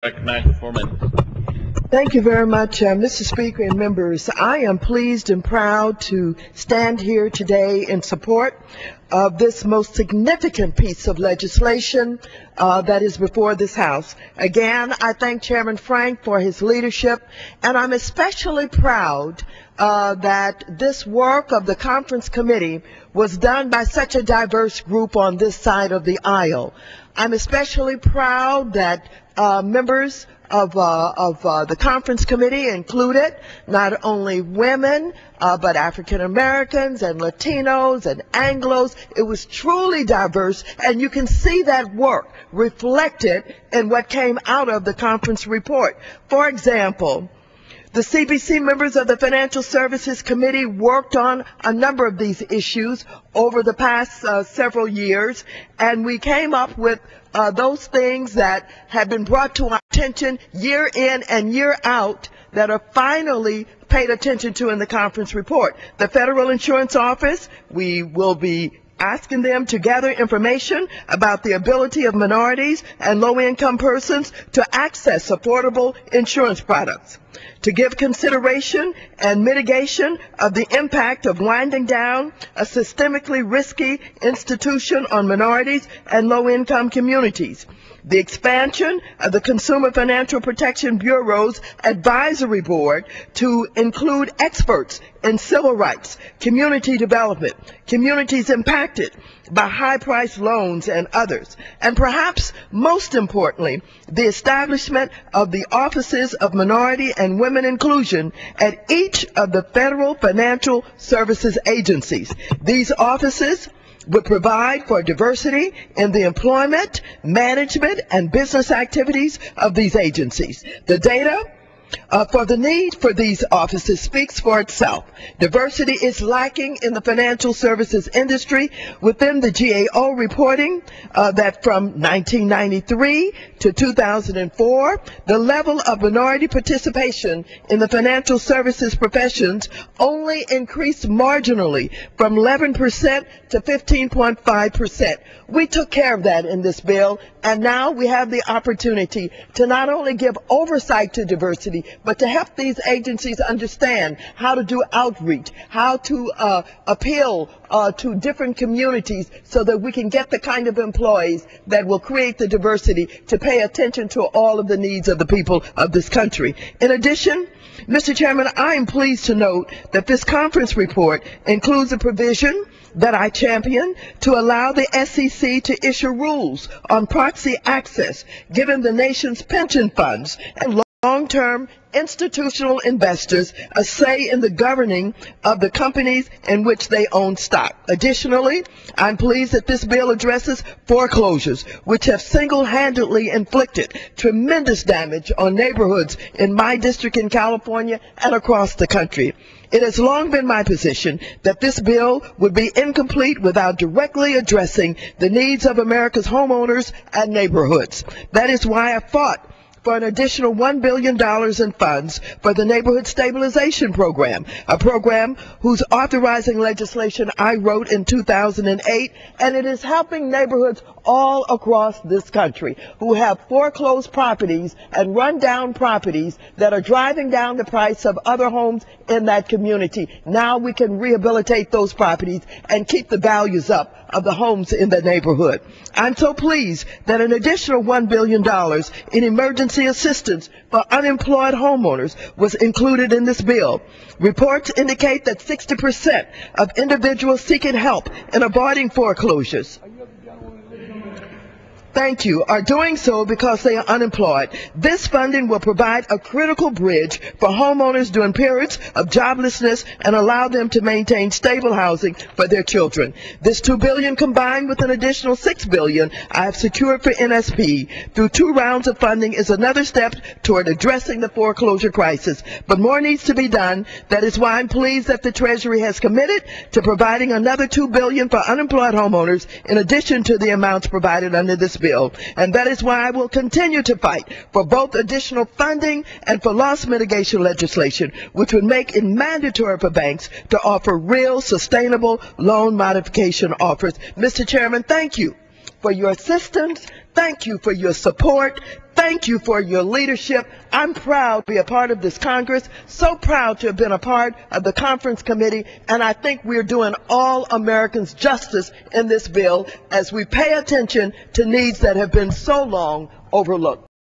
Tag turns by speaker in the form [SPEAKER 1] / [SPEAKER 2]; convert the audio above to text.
[SPEAKER 1] Congresswoman.
[SPEAKER 2] Thank you very much, Mr. Speaker and members. I am pleased and proud to stand here today in support of this most significant piece of legislation that is before this House. Again, I thank Chairman Frank for his leadership, and I'm especially proud that this work of the conference committee was done by such a diverse group on this side of the aisle. I'm especially proud that members of the conference committee included not only women, but African Americans and Latinos and Anglos. It was truly diverse, and you can see that work reflected in what came out of the conference report. For example, the CBC members of the Financial Services Committee worked on a number of these issues over the past several years, and we came up with those things that have been brought to our attention year in and year out that are finally paid attention to in the conference report. The Federal Insurance Office, we will be asking them to gather information about the ability of minorities and low-income persons to access affordable insurance products, to give consideration and mitigation of the impact of winding down a systemically risky institution on minorities and low-income communities, the expansion of the Consumer Financial Protection Bureau's advisory board to include experts in civil rights, community development, communities impacted by high-priced loans and others, and perhaps most importantly, the establishment of the offices of minority and women inclusion at each of the federal financial services agencies. These offices would provide for diversity in the employment, management, and business activities of these agencies. The data for the need for these offices speaks for itself. Diversity is lacking in the financial services industry. Within the GAO reporting that from 1993 to 2004, the level of minority participation in the financial services professions only increased marginally from 11% to 15.5%. We took care of that in this bill, and now we have the opportunity to not only give oversight to diversity, but to help these agencies understand how to do outreach, how to appeal to different communities so that we can get the kind of employees that will create the diversity to pay attention to all of the needs of the people of this country. In addition, Mr. Chairman, I am pleased to note that this conference report includes a provision that I champion to allow the SEC to issue rules on proxy access, given the nation's pension funds and long-term institutional investors a say in the governing of the companies in which they own stock. Additionally, I'm pleased that this bill addresses foreclosures, which have single-handedly inflicted tremendous damage on neighborhoods in my district in California and across the country. It has long been my position that this bill would be incomplete without directly addressing the needs of America's homeowners and neighborhoods. That is why I fought for an additional $1 billion in funds for the Neighborhood Stabilization Program, a program whose authorizing legislation I wrote in 2008, and it is helping neighborhoods all across this country who have foreclosed properties and run-down properties that are driving down the price of other homes in that community. Now we can rehabilitate those properties and keep the values up of the homes in the neighborhood. I'm so pleased that an additional $1 billion in emergency assistance for unemployed homeowners was included in this bill. Reports indicate that 60% of individuals seeking help in avoiding foreclosures are doing so because they are unemployed. This funding will provide a critical bridge for homeowners during periods of joblessness and allow them to maintain stable housing for their children. This $2 billion combined with an additional $6 billion I have secured for NSP through 2 rounds of funding is another step toward addressing the foreclosure crisis. But more needs to be done. That is why I'm pleased that the Treasury has committed to providing another $2 billion for unemployed homeowners in addition to the amounts provided under this bill. And that is why I will continue to fight for both additional funding and for loss mitigation legislation, which would make it mandatory for banks to offer real, sustainable loan modification offers. Mr. Chairman, thank you for your assistance. Thank you for your support. Thank you for your leadership. I'm proud to be a part of this Congress, so proud to have been a part of the conference committee, and I think we're doing all Americans justice in this bill as we pay attention to needs that have been so long overlooked.